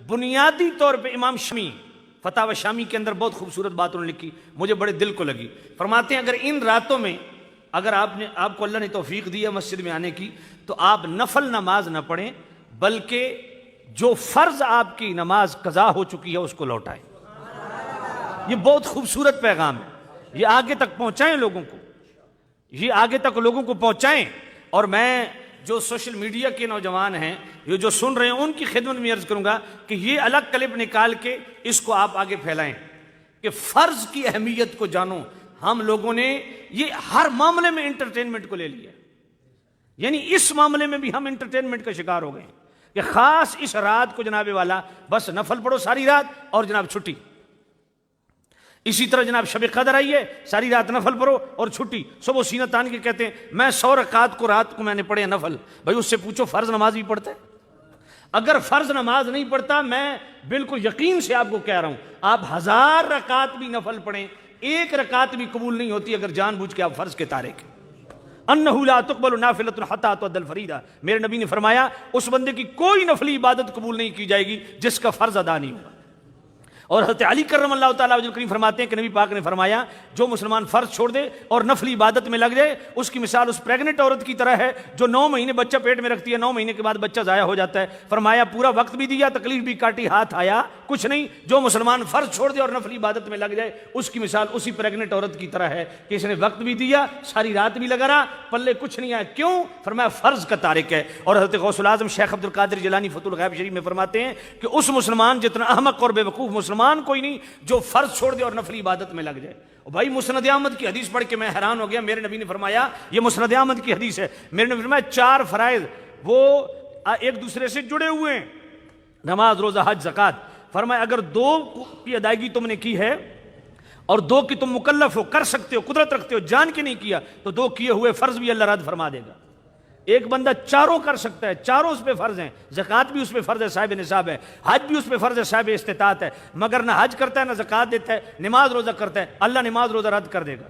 بنیادی طور پہ امام شامی فتاوی شامی کے اندر بہت خوبصورت بات انہوں نے لکھی، مجھے بڑے دل کو لگی. فرماتے ہیں اگر ان راتوں میں اگر آپ کو اللہ نے توفیق دی ہے مسجد میں آنے کی تو آپ نفل نماز نہ پڑھیں بلکہ جو فرض آپ کی نماز قضا ہو چکی ہے اس کو لوٹائیں. یہ بہت خوبصورت پیغام ہے، یہ آگے تک پہنچائیں لوگوں کو، یہ آگے تک لوگوں کو پہنچائیں. اور میں جو سوشل میڈیا کے نوجوان ہیں یہ جو سن رہے ہیں ان کی خدمت میں عرض کروں گا کہ یہ الگ کلپ نکال کے اس کو آپ آگے پھیلائیں کہ فرض کی اہمیت کو جانو. ہم لوگوں نے یہ ہر معاملے میں انٹرٹینمنٹ کو لے لیا، یعنی اس معاملے میں بھی ہم انٹرٹینمنٹ کا شکار ہو گئے کہ خاص اس رات کو جناب والا بس نفل پڑھو ساری رات اور جناب چھٹی. اسی طرح جناب شب قدر آئی ہے، ساری رات نفل پڑھو اور چھٹی. صبح سینہ تان کے کہتے ہیں میں 100 رکعت کو رات کو میں نے پڑھے نفل. بھائی اس سے پوچھو فرض نماز بھی پڑھتا ہے؟ اگر فرض نماز نہیں پڑھتا، میں بالکل یقین سے آپ کو کہہ رہا ہوں آپ 1000 رکعت بھی نفل پڑھیں، ایک رکعت بھی قبول نہیں ہوتی اگر جان بوجھ کے آپ فرض کے تارک. انہ لا تقبل نافلۃ حتی تؤدى الفریضہ، میرے نبی نے فرمایا اس بندے کی کوئی نفلی عبادت قبول نہیں کی جائے گی جس کا فرض ادا نہیں ہوگا. اور حضرت علی کرم اللہ تعالیٰ وجہ کریم فرماتے ہیں کہ نبی پاک نے فرمایا جو مسلمان فرض چھوڑ دے اور نفلی عبادت میں لگ جائے اس کی مثال اس پریگننٹ عورت کی طرح ہے جو 9 مہینے بچہ پیٹ میں رکھتی ہے، 9 مہینے کے بعد بچہ ضائع ہو جاتا ہے. فرمایا پورا وقت بھی دیا، تکلیف بھی کاٹی، ہاتھ آیا کچھ نہیں. جو مسلمان فرض چھوڑ دے اور نفلی عبادت میں لگ جائے اس کی مثال اسی پریگننٹ عورت کی طرح ہے کہ اس نے وقت بھی دیا، ساری رات بھی لگا رہا، پلے کچھ نہیں آیا. کیوں؟ فرمایا فرض کا تارک ہے. اور حضرت غوث الاعظم شیخ عبد القادر جیلانی فتح الغیب شریف میں فرماتے ہیں کہ اس مسلمان جتنا احمق اور بے وقوف مسلمان کوئی نہیں جو فرض چھوڑ دے اور نفلی عبادت میں لگ جائے. بھائی مسند احمد کی حدیث پڑھ کے میں حیران ہو گیا. میرے نبی نے فرمایا، یہ مسند احمد کی حدیث ہے، میرے نبی نے فرمایا 4 فرائض وہ ایک دوسرے سے جڑے ہوئے ہیں، نماز روزہ حج زکوٰۃ. فرمایا اگر 2 کی ادائیگی تم نے کی ہے اور 2 کی تم مکلف ہو، کر سکتے ہو، قدرت رکھتے ہو، جان کے نہیں کیا تو 2 کیے ہوئے فرض بھی اللہ رد فرما دے گا. ایک بندہ 4 کر سکتا ہے، 4 اس پہ فرض ہیں، زکوٰۃ بھی اس پہ فرض ہے، صاحب نصاب ہے، حج بھی اس پہ فرض ہے، صاحب استطاعت ہے، مگر نہ حج کرتا ہے نہ زکوٰۃ دیتا ہے، نماز روزہ کرتا ہے، اللہ نماز روزہ رد کر دے گا.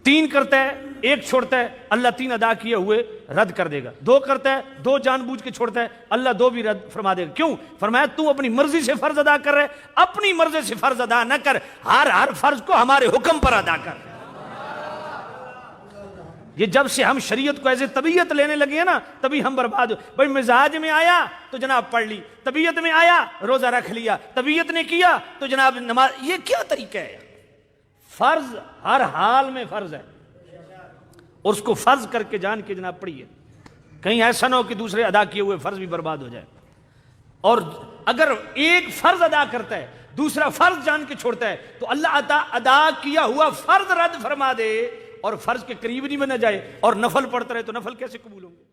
3 کرتا ہے، 1 چھوڑتا ہے، اللہ 3 ادا کیے ہوئے رد کر دے گا. 2 کرتا ہے، 2 جان بوجھ کے چھوڑتا ہے، اللہ 2 بھی رد فرما دے گا. کیوں؟ فرمایا تو اپنی مرضی سے فرض ادا کر رہے، اپنی مرضی سے فرض ادا نہ کر، ہر فرض کو ہمارے حکم پر ادا کر. یہ جب سے ہم شریعت کو ایسے طبیعت لینے لگے ہیں نا تبھی ہم برباد ہو. بھائی مزاج میں آیا تو جناب پڑھ لی، طبیعت میں آیا روزہ رکھ لیا، طبیعت نے کیا تو جناب نماز. یہ کیا طریقہ ہے؟ فرض ہر حال میں فرض ہے اور اس کو فرض کر کے جان کے جناب پڑھیے، کہیں ایسا نہ ہو کہ دوسرے ادا کیے ہوئے فرض بھی برباد ہو جائے. اور اگر ایک فرض ادا کرتا ہے دوسرا فرض جان کے چھوڑتا ہے تو اللہ ادا کیا ہوا فرض رد فرما دے اور فرض کے قریب نہیں بنا جائے اور نفل پڑھتا رہے تو نفل کیسے قبول ہوں گے؟